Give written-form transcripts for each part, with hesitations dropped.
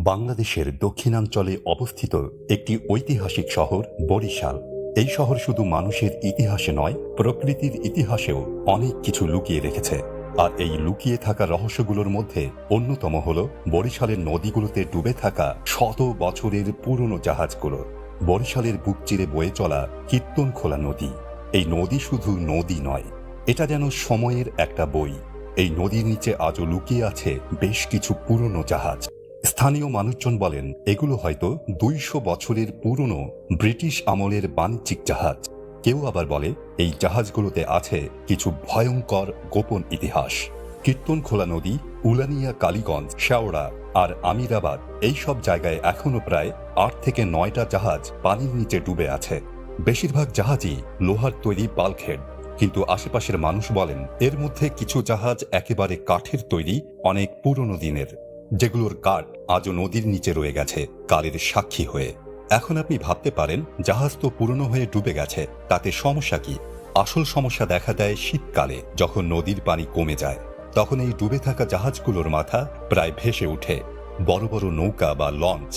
বাংলাদেশের দক্ষিণাঞ্চলে অবস্থিত একটি ঐতিহাসিক শহর বরিশাল। এই শহর শুধু মানুষের ইতিহাসে নয়, প্রকৃতির ইতিহাসেও অনেক কিছু লুকিয়ে রেখেছে। আর এই লুকিয়ে থাকা রহস্যগুলোর মধ্যে অন্যতম হল বরিশালের নদীগুলোতে ডুবে থাকা শত বছরের পুরনো জাহাজগুলো। বরিশালের বুক চিরে বয়ে চলা কীর্তনখোলা নদী। এই নদী শুধু নদী নয়, এটা যেন সময়ের একটা বই। এই নদীর নিচে আজও লুকিয়ে আছে বেশ কিছু পুরনো জাহাজ। স্থানীয় মানুষজন বলেন এগুলো হয়তো 200 বছরের পুরনো ব্রিটিশ আমলের বাণিজ্যিক জাহাজ। কেউ আবার বলে এই জাহাজগুলোতে আছে কিছু ভয়ঙ্কর গোপন ইতিহাস। কীর্তনখোলা নদী, উলানিয়া, কালীগঞ্জ, শেওড়া আর আমিরাবাদ এইসব জায়গায় এখনো প্রায় 8 থেকে 9টা জাহাজ পানির নিচে ডুবে আছে। বেশিরভাগ জাহাজই লোহার তৈরি বাল্কহেড, কিন্তু আশেপাশের মানুষ বলেন এর মধ্যে কিছু জাহাজ একেবারে কাঠের তৈরি, অনেক পুরনো দিনের, যেগুলোর কাঠ আজও নদীর নিচে রয়ে গেছে কালের সাক্ষী হয়ে। এখন আপনি ভাবতে পারেন জাহাজ তো পুরনো হয়ে ডুবে গেছে, তাতে সমস্যা কি? আসল সমস্যা দেখা দেয় শীতকালে, যখন নদীর পানি কমে যায়। তখন এই ডুবে থাকা জাহাজগুলোর মাথা প্রায় ভেসে ওঠে। বড় বড় নৌকা বা লঞ্চ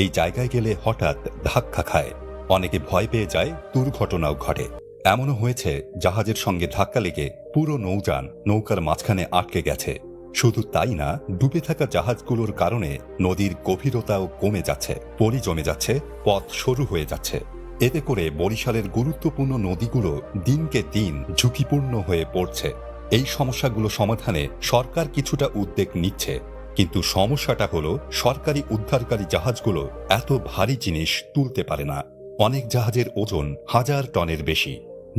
এই জায়গায় গেলে হঠাৎ ধাক্কা খায়, অনেকে ভয় পেয়ে যায়, দুর্ঘটনাও ঘটে। এমনও হয়েছে জাহাজের সঙ্গে ধাক্কা লেগে পুরো নৌযান নৌকার মাঝখানে আটকে গেছে। শুধু তাই না, ডুবে থাকা জাহাজগুলোর কারণে নদীর গভীরতাও কমে যাচ্ছে, পলি জমে যাচ্ছে, পথ সরু হয়ে যাচ্ছে। এতে করে বরিশালের গুরুত্বপূর্ণ নদীগুলো দিনকে দিন ঝুঁকিপূর্ণ হয়ে পড়ছে। এই সমস্যাগুলো সমাধানে সরকার কিছুটা উদ্যোগ নিচ্ছে, কিন্তু সমস্যাটা হলো সরকারি উদ্ধারকারী জাহাজগুলো এত ভারী জিনিস তুলতে পারে না। অনেক জাহাজের ওজন 1000 টনের বেশি।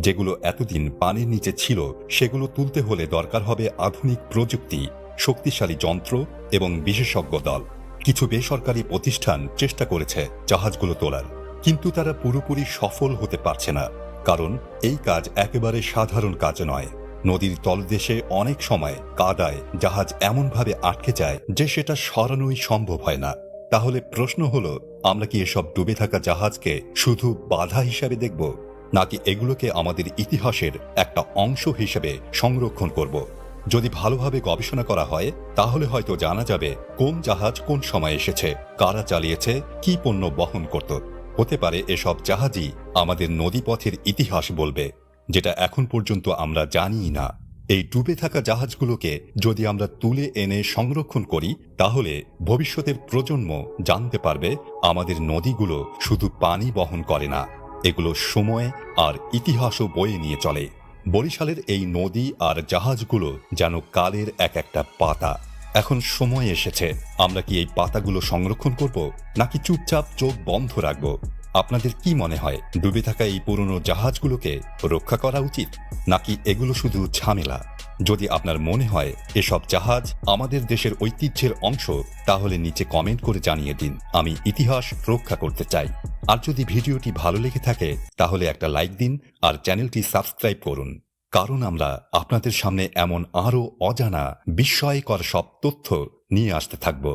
যেগুলো এতদিন পানির নিচে ছিল, সেগুলো তুলতে হলে দরকার হবে আধুনিক প্রযুক্তি, শক্তিশালী যন্ত্র এবং বিশেষজ্ঞ দল। কিছু বেসরকারি প্রতিষ্ঠান চেষ্টা করেছে জাহাজগুলো তোলার, কিন্তু তারা পুরোপুরি সফল হতে পারছে না। কারণ এই কাজ একেবারে সাধারণ কাজ নয়। নদীর তলদেশে অনেক সময় কাদায় জাহাজ এমনভাবে আটকে যায় যে সেটা সরানোই সম্ভব হয় না। তাহলে প্রশ্ন হলো, আমরা কি এসব ডুবে থাকা জাহাজকে শুধু বাধা হিসাবে দেখব, নাকি এগুলোকে আমাদের ইতিহাসের একটা অংশ হিসেবে সংরক্ষণ করব? যদি ভালোভাবে গবেষণা করা হয়, তাহলে হয়তো জানা যাবে কোন জাহাজ কোন সময় এসেছে, কারা চালিয়েছে, কি পণ্য বহন করত। হতে পারে এসব জাহাজই আমাদের নদীপথের ইতিহাস বলবে, যেটা এখন পর্যন্ত আমরা জানিই না। এই ডুবে থাকা জাহাজগুলোকে যদি আমরা তুলে এনে সংরক্ষণ করি, তাহলে ভবিষ্যতের প্রজন্ম জানতে পারবে আমাদের নদীগুলো শুধু পানি বহন করে না, এগুলো সময় আর ইতিহাসও বয়ে নিয়ে চলে। বরিশালের এই নদী আর জাহাজগুলো যেন কালের এক একটা পাতা। এখন সময় এসেছে, আমরা কি এই পাতাগুলো সংরক্ষণ করব, নাকি চুপচাপ চোখ বন্ধ রাখব? আপনাদের কি মনে হয়, ডুবে থাকা এই পুরনো জাহাজগুলোকে রক্ষা করা উচিত, নাকি এগুলো শুধু ঝামেলা? যদি আপনার মনে হয় এসব জাহাজ আমাদের দেশের ঐতিহ্যের অংশ, তাহলে নিচে কমেন্ট করে জানিয়ে দিন। আমি ইতিহাস রক্ষা করতে চাই। আর যদি ভিডিওটি ভালো লেগে থাকে, তাহলে একটা লাইক দিন আর চ্যানেলটি সাবস্ক্রাইব করুন। কারণ আমরা আপনাদের সামনে এমন আরও অজানা, বিস্ময়কর সব তথ্য নিয়ে আসতে থাকব।